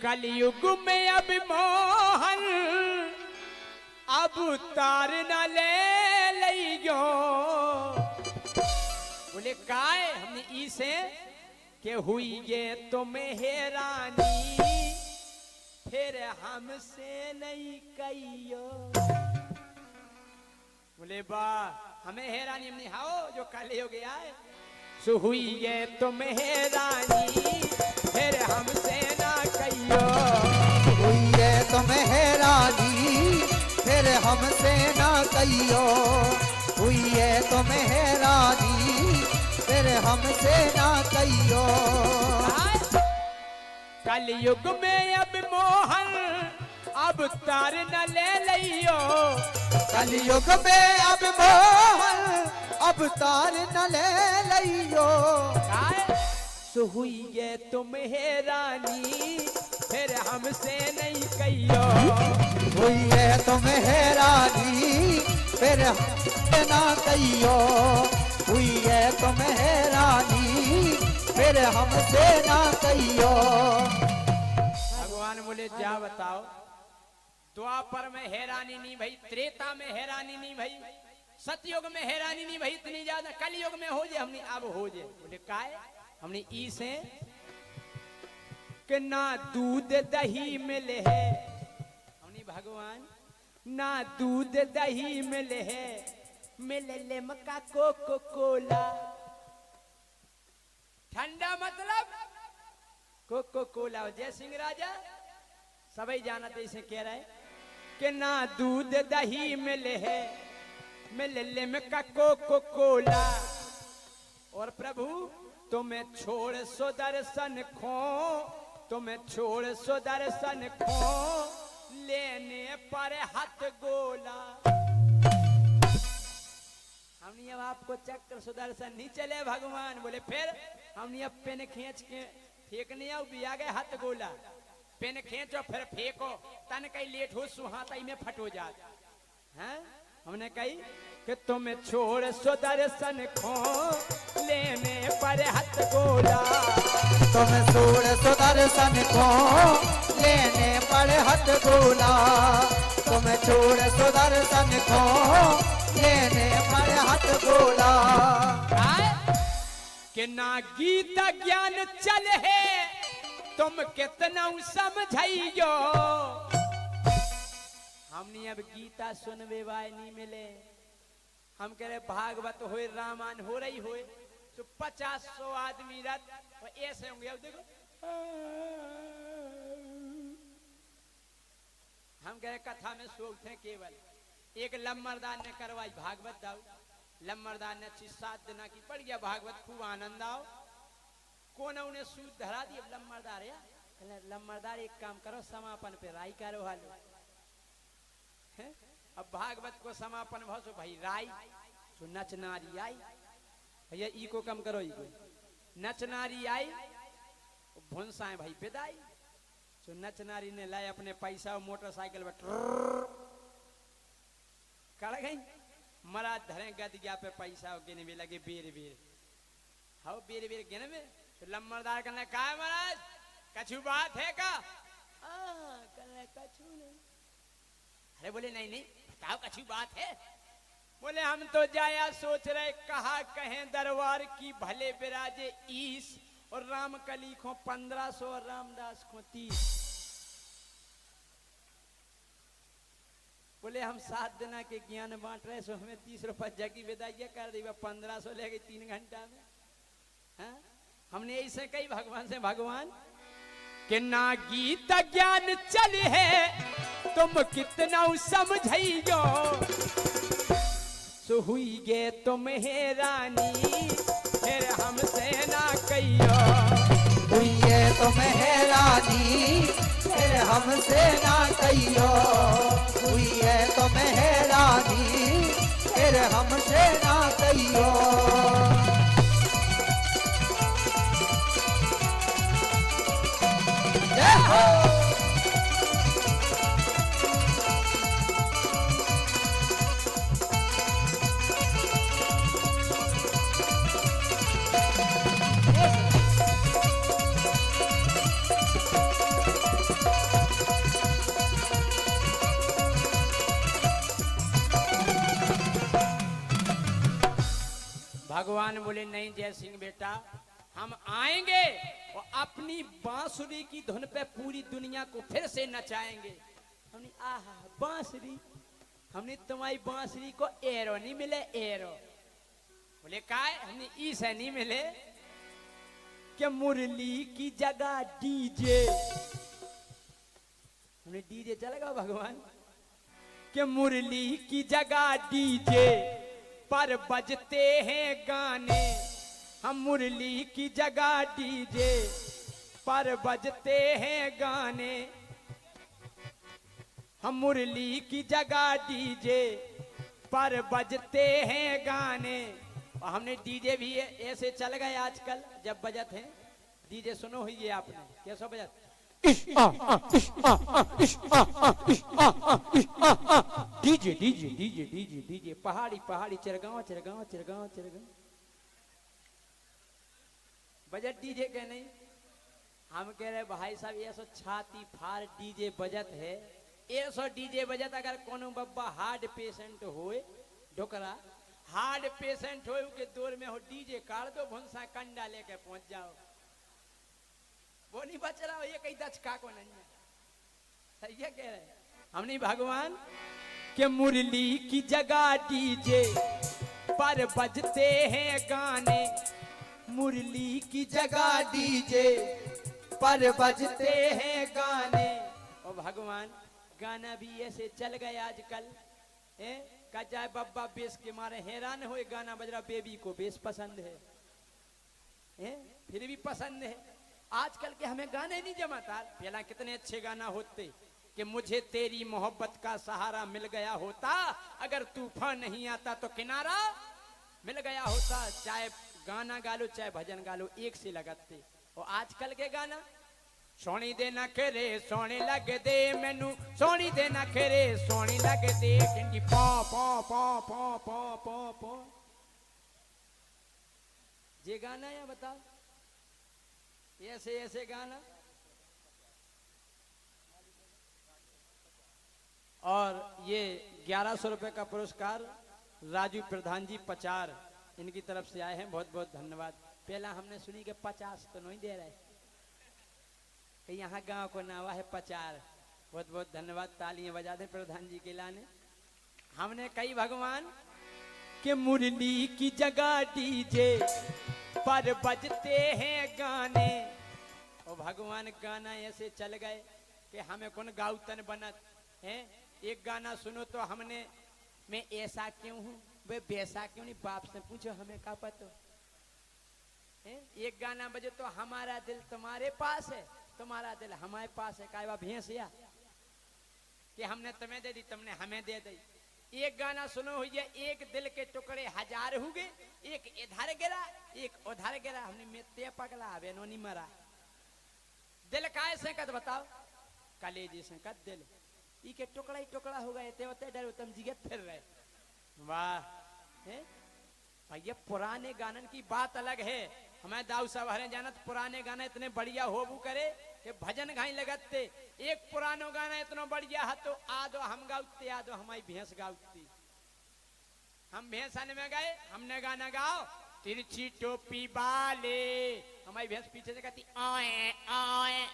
कलयुग में अब मोहन अब तार न ले लियो। बोले काय हमने ई से के हुई ये तुम्हें हैरानी फिर हमसे नहीं कहियो। बोले बा हमें हैरानी हमने हाओ जो कलयुग आए सो हुई ये तुम्हें हैरानी फिर हमसे ना कहियो। हुई है तुम्हें हैरानी फिर हमसे ना कहियो। हुई है तुम्हें हैरानी फिर हमसे ना कहियो। कलयुग में अब मोहन अब तार न ले लियो। कलयुग में अब मोहन अब तार न ले लियो। सो हुई ये तुम हैरानी फिर हमसे नहीं कहियो। हुई है तुम्हें हैरानी फिर हमसे ना कहियो। हुई है तुम्हें हैरानी फिर हमसे ना कहियो। भगवान बोले जा बताओ द्वापर में हैरानी नहीं भाई, त्रेता में हैरानी नहीं भाई, सतयुग में हैरानी नहीं भाई, इतनी ज्यादा कलयुग में हो जाए हमने अब हो जाए। बोले काय हमने ई से कि ना दूध दही मिले है हमने भगवान ना दूध दही मिले है मिले लिमका कोको कोला। ठंडा मतलब कोको कोला। जय सिंह राजा सभी जानते इसे कह रहे कि ना दूध दही मिले है मिले लिमका कोको कोला। और प्रभु तुम्हें छोड़ सुदर्शन खो तुम्हें छोड़ सुदर्शन खो लेने पर हाथ गोला। हमने अब आपको चक्र सुदर्शन नहीं चले भगवान। बोले फिर हमने अब पेन खींच के फेंकने भी आ गए हाथ गोला। पेन खींचो फिर फेंको तन कहीं लेट हो सुहाता में फटो जात हैं। हमने कही कि तुम्हें छोड़ सुदर्शन खो लेने पर हाथ गोला। तुम्हें छोड़ सुदर्शन खो लेने पर हाथ गोला। तुम्हें छोड़ सुदर्शन खो लेने पर हाथ गोला। कि ना गीता ज्ञान चल है तुम कितना समझाइयो। हमने अब गीता सुनवे वाय नहीं मिले। हम कह रहे भागवत होए रामायण हो रही होए तो 50-100 आदमी रथ और ऐसे होंगे। अब देखो हम कह रहे कथा में सोच थे केवल एक लम्बरदार ने करवाई भागवत दाऊ। लम्बरदार ने 6-7 दिन की पड़ गया भागवत खूब आनंद आओ। कौन उन्हें सूद धरा दिया लम्बरदार या लम्बरदार एक काम करो समापन पे राय करो हालो। अब भागवत को समापन भसो भाई राय सो नचनारी आई भैया ई को कम करो। ई को नचनारी आई भुनसाए भाई विदाई सो नचनारी ने लाए अपने पैसा और मोटरसाइकिल पर कड़ गई। मरा धरे गदिया पे पैसा गिने भी लगे बेर बेर हाउ बेर बेर गिने में तो लम्बरदार कहने का महाराज कछु बात है का। कहने कछु नहीं। अरे बोले नहीं नहीं बताओ कछु बात है। बोले हम तो जाया सोच रहे कहा कहें दरबार की भले विराजे 20 और रामकली को 1500 और रामदास को 30। बोले हम 7 दिन के ज्ञान बांट रहे सो हमें 30 रुपए जगी विदाई कर दी 1500 ले गई 3 घंटा में। हाँ? हमने ऐसे कही भगवान से भगवान कि ना गीत ज्ञान चल है तुम कितना समझियो। सो हुई गे तुम हैरानी फिर हमसे ना कहियो। हुई है तुम हैरानी फिर हमसे ना कहियो। हुई है तुम हैरानी फिर हमसे ना कहियो। जय हो। भगवान बोले नहीं जय सिंह बेटा, हम आएंगे और अपनी बांसुरी की धुन पे पूरी दुनिया को फिर से नचाएंगे। हमने आहा बांसुरी, हमने तुम्हारी बांसुरी को एरो नहीं मिले, एरो। बोले काय? हमने ई से नहीं मिले कि मुरली की जगह डीजे। हमने डीजे चलेगा भगवान कि मुरली की जगह डीजे पर बजते हैं गाने। हम मुरली की जगह डीजे पर बजते हैं गाने। हम मुरली की जगह डीजे पर बजते हैं गाने। और हमने डीजे भी ऐसे चल गए आजकल, जब बजत हैं डीजे सुनो हुई आपने कैसा बजत? DJ DJ DJ DJ DJ पहाड़ी पहाड़ी चिरगांव चिरगांव चिरगांव चिरगांव बजट डीजे के नहीं। हम कह रहे भाई साहब ये सो छाती फाड़ डीजे बजत है, ये सो डीजे बजत। अगर कोनो बब्बा हार्ट पेशेंट होए, ढोकरा हार्ट पेशेंट होए के दौर में हो डीजे काट दो, भुंसा कंडा लेके पहुंच जाओ, वो नहीं बच रहा हो। ये कहीं दचका को नहीं है, सही है कह रहे हमने भगवान के मुरली की जगह डीजे पर बजते हैं गाने। मुरली की जगह डीजे पर बजते हैं गाने। और भगवान गाना भी ऐसे चल गए आजकल है का जाए बब्बा बेस के मारे हैरान हो, गाना बज रहा बेबी को बेस पसंद है फिर भी पसंद है। आजकल के हमें गाने नहीं जमाता। पहला कितने अच्छे गाना होते कि मुझे तेरी मोहब्बत का सहारा मिल गया होता, अगर तूफान नहीं आता तो किनारा मिल गया होता। चाहे गाना गा लो चाहे भजन गा लो, एक से लगते। और आजकल के गाना सोनी दे ना करे सोनी लग दे मैनू, सोनी दे ना करे सोनी लग दे कि पौ पौ पौ पौ पौ पौ पौ। ये गाना या बताओ, ऐसे ऐसे गाना। और ये 1100 रुपए का पुरस्कार राजू प्रधान जी पचार इनकी तरफ से आए हैं, बहुत बहुत धन्यवाद। पहला हमने सुनी कि 50 तो नहीं दे रहे, कि यहाँ गांव को नावा है पचार। बहुत बहुत धन्यवाद, तालियां बजा दें प्रधान जी के लाने। हमने कही भगवान कि मुरली की जगह डीजे पर बजते हैं गाने। और भगवान गाना ऐसे चल गए कि हमें कौन गाउतन बनत है। एक गाना सुनो तो हमने मैं ऐसा क्यों हूँ, वे वैसा क्यों नहीं, बाप से पूछो हमें क्या पता है। एक गाना बजे तो हमारा दिल तुम्हारे पास है, तुम्हारा दिल हमारे पास है। कायवा भैंसिया कि हमने तुम्हें दे दी तुमने हमें दे दी। एक गाना सुनो हुई है, एक दिल के टुकड़े 1000 हो गए, एक इधर गिरा एक उधर गिरा, हमने मित्ते पगला बेनो नहीं मरा। दिल काय से कद बताओ, कलेजी से कद दिल ई के टुकड़ा ही टुकड़ा हो गए ते होते डर तुम जिगत फिर रहे। वाह है भैया, पुराने गानन की बात अलग है। हमें दाऊ साहब हरे जानत पुराने गाने इतने बढ़िया होबू करे कि भजन घाई लगते। एक पुरानो गाना इतना बढ़िया है तो आदो हम गाउते, आदो हमारी भैंस गाउती। हम भैंस आने में गए, हमने गाना गाओ तिरछी टोपी वाले, हमारी भैंस पीछे से कहती आए आए।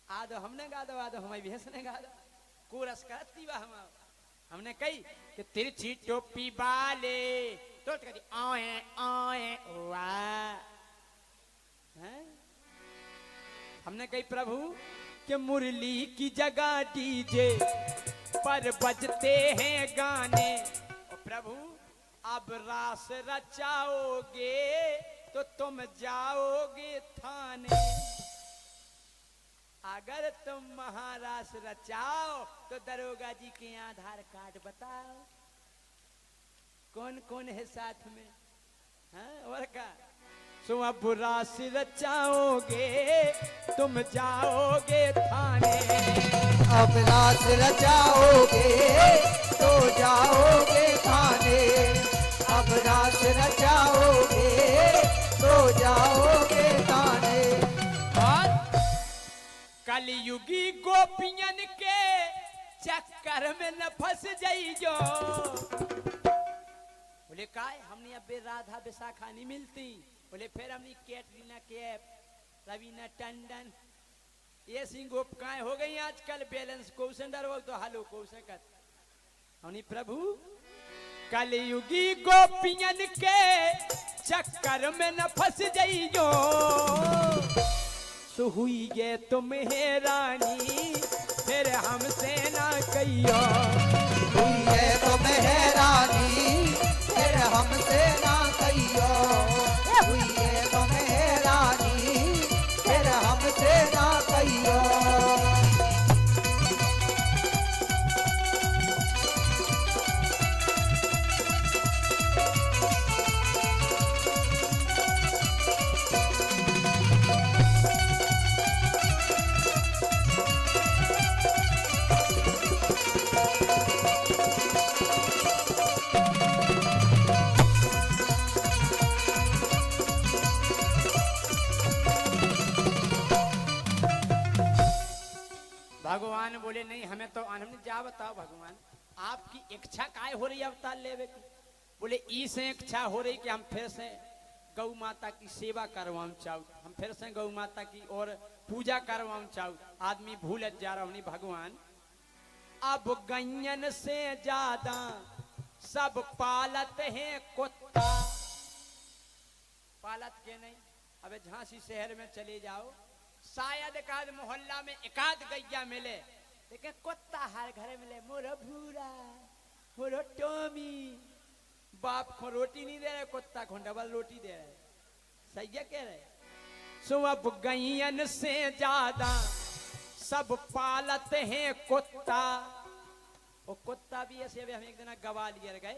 आदो हमने गा दो, आदो हमारी भैंस ने गा दो, कोरस करती वह हमने कही कि तिरछी टोपी वाले तो कहती आए आए वाह। हमने कही प्रभु कि मुरली की जगह डीजे पर बजते हैं गाने। और प्रभु अब रास रचाओगे तो तुम जाओगे थाने, अगर तुम महारास रचाओ तो दरोगा जी के आधार कार्ड बताओ कौन कौन है साथ में। हाँ और का सो अब रास रचाओगे तुम जाओगे थाने, अब रास रचाओगे तो जाओगे थाने, अब रास रचाओगे तो जाओगे थाने। और कलयुगी गोपियन के चक्कर में न फंस जाइयो, बोले काय हमने अब राधा विशाखा नहीं मिलती। बोले फिर हमने कैटरीना कैफ रवीना टंडन ये सिंह गोपकाएं हो गई आजकल बैलेंस क्वेश्चन डर वो तो हालो क्वेश्चन कर हमने प्रभु कलयुगी गोपियन के चक्कर में न फंस जाइयो सो हुई गे तुम है रानी फिर हमसे ना कहियो हुई है तुम है रानी फिर हमसे ना कहियो हुई है तुम है रानी फिर हमसे ना कहियो। भगवान बोले नहीं हमें तो हमने जा बताओ भगवान आपकी इच्छा काय हो रही है अवतार लेवे की। बोले इसे इच्छा हो रही कि हम फिर से गौ माता की सेवा करवाऊं चाहूँ हम फिर से गौ माता की और पूजा करवाऊं चाहूँ। आदमी भूल जा रहा हूँ भगवान अब गैयन से ज्यादा सब पालत हैं कुत्ता पालत के नहीं। अबे झांसी शहर में चले जाओ शायद एकाध मोहल्ला में एकाध गैया मिले लेकिन कुत्ता हर घर मिले मोरो भूरा मोरो टोमी बाप को रोटी नहीं दे रहे कुत्ता को डबल रोटी दे रहे सही है कह रहे। सो अब गैयन से ज्यादा सब पालत हैं कुत्ता वो कुत्ता भी ऐसे हम एक दिन ग्वालियर गए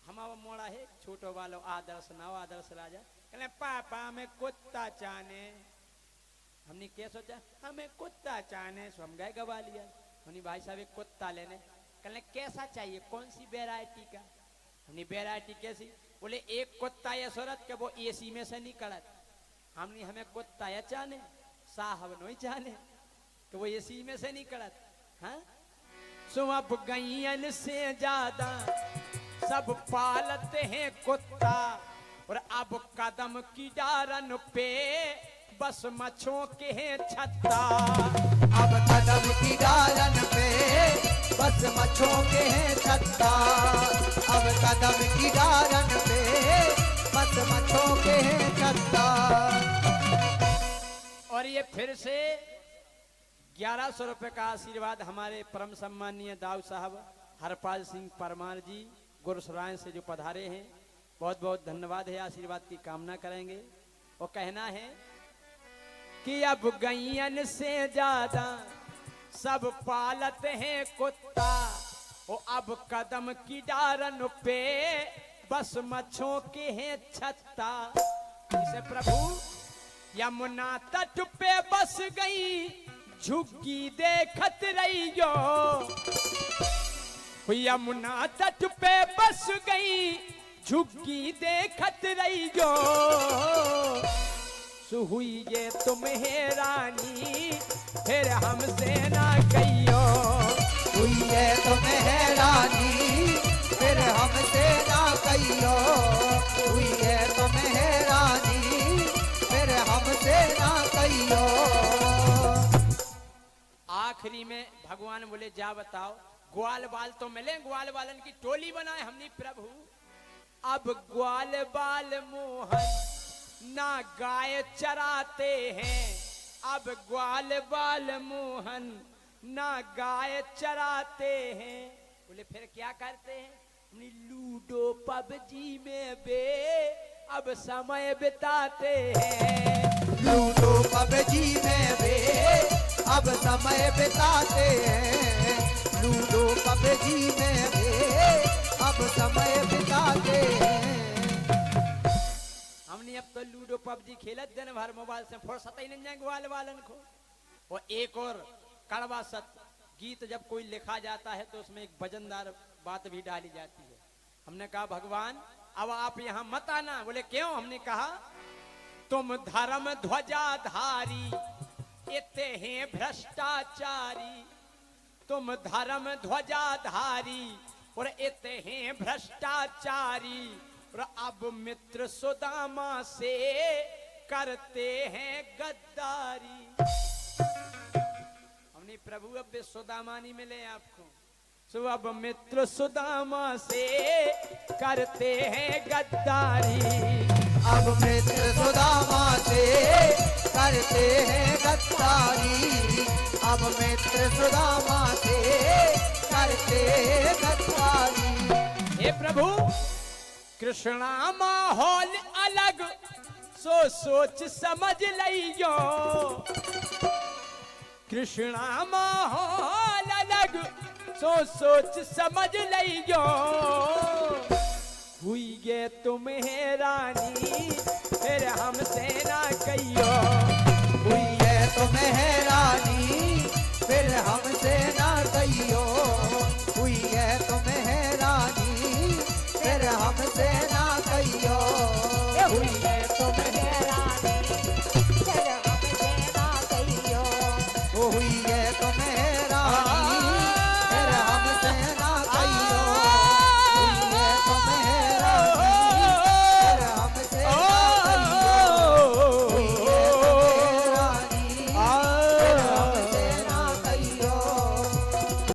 हमारा मोड़ा है छोटो वालो आदर्श नाव आदर्श राजा कहले पापा हमें कुत्ता चाहने हमने क्या सोचा हमें कुत्ता चाहने सो हम गए ग्वालियर हमने भाई साहब एक कुत्ता लेने कहले कैसा चाहिए कौन सी वैरायटी का हमने वैरायटी कैसी बोले एक कुत्ता या सूरत के वो एसी में से नहीं कड़त हमने हमें कुत्ता या चाहने साहब नहीं चाहने तो वो एसी में से नहीं कड़त। हाँ सो अब गैयन से ज्यादा सब पालते हैं कुत्ता और अब कदम की डारन पे बस मच्छों के हैं छत्ता अब कदम की डालन पे बस मच्छों के हैं छत्ता अब कदम की डालन पे बस मच्छों के हैं छत्ता। और ये फिर से 1100 रुपए का आशीर्वाद हमारे परम सम्मानीय दाऊ साहब हरपाल सिंह परमार जी गुरुसराय से जो पधारे हैं बहुत बहुत धन्यवाद है आशीर्वाद की कामना करेंगे। वो कहना है कि अब गैयन से ज्यादा सब पालत हैं कुत्ता वो अब कदम की डारन पे बस मच्छों के हैं छत्ता। इसे प्रभु यमुना तट पे बस गई झुग्गी देखत रहियो यमुना तट पे बस गई झुग्गी देखत रहियो सो हुई ये तुम है रानी फिर हमसे ना कहियो हुई है तुम है रानी फिर हमसे ना कहियो हुई है तुम है रानी फिर हमसे ना कहियो। आखिरी में भगवान बोले जा बताओ ग्वाल बाल तो मिले ग्वाल बालन की टोली बनाए हमने प्रभु अब ग्वाल बाल मोहन ना गाय चराते हैं अब ग्वाल बाल मोहन ना गाय चराते हैं। बोले फिर क्या करते हैं लूडो पबजी में बे अब समय बिताते हैं लूडो पबजी में बे अब समय बिताते हैं लूडो पबजी में बे अब समय बिताते हैं। हमने अब तो लूडो पबजी खेलत दिन भर मोबाइल से फुर्सत ही नहीं जाए ग्वाल वालन को। वो एक और कड़वा सत्य गीत जब कोई लिखा जाता है तो उसमें एक वजनदार बात भी डाली जाती है। हमने कहा भगवान अब आप यहाँ मत आना। बोले क्यों? हमने कहा तुम धर्म ध्वजाधारी इतने हैं भ्रष्टाचारी तुम धर्म ध्वजाधारी और इतने हैं भ्रष्टाचारी और अब मित्र सुदामा से करते हैं गद्दारी। हमने प्रभु अब सुदामा नहीं मिले आपको, सो अब मित्र सुदामा से करते हैं गद्दारी। अब मित्र सुदामा से करते हैं गद्दारी। अब मित्र सुदामा से करते हैं गद्दारी। हे प्रभु कृष्णा माहौल अलग सो सोच समझ लियो। कृष्णा माहौल अलग सो सोच समझ लियो। हुई ये तुम्हें रानी फिर हमसे ना कहियो। हुई है तुम्हें रानी फिर हमसे ना कहियो। हुई है तुम्हें रानी फिर हमसे ना कहियो। हुई है तुम्हें रानी फिर हमसे ना कहियो। हुई है तुम्हें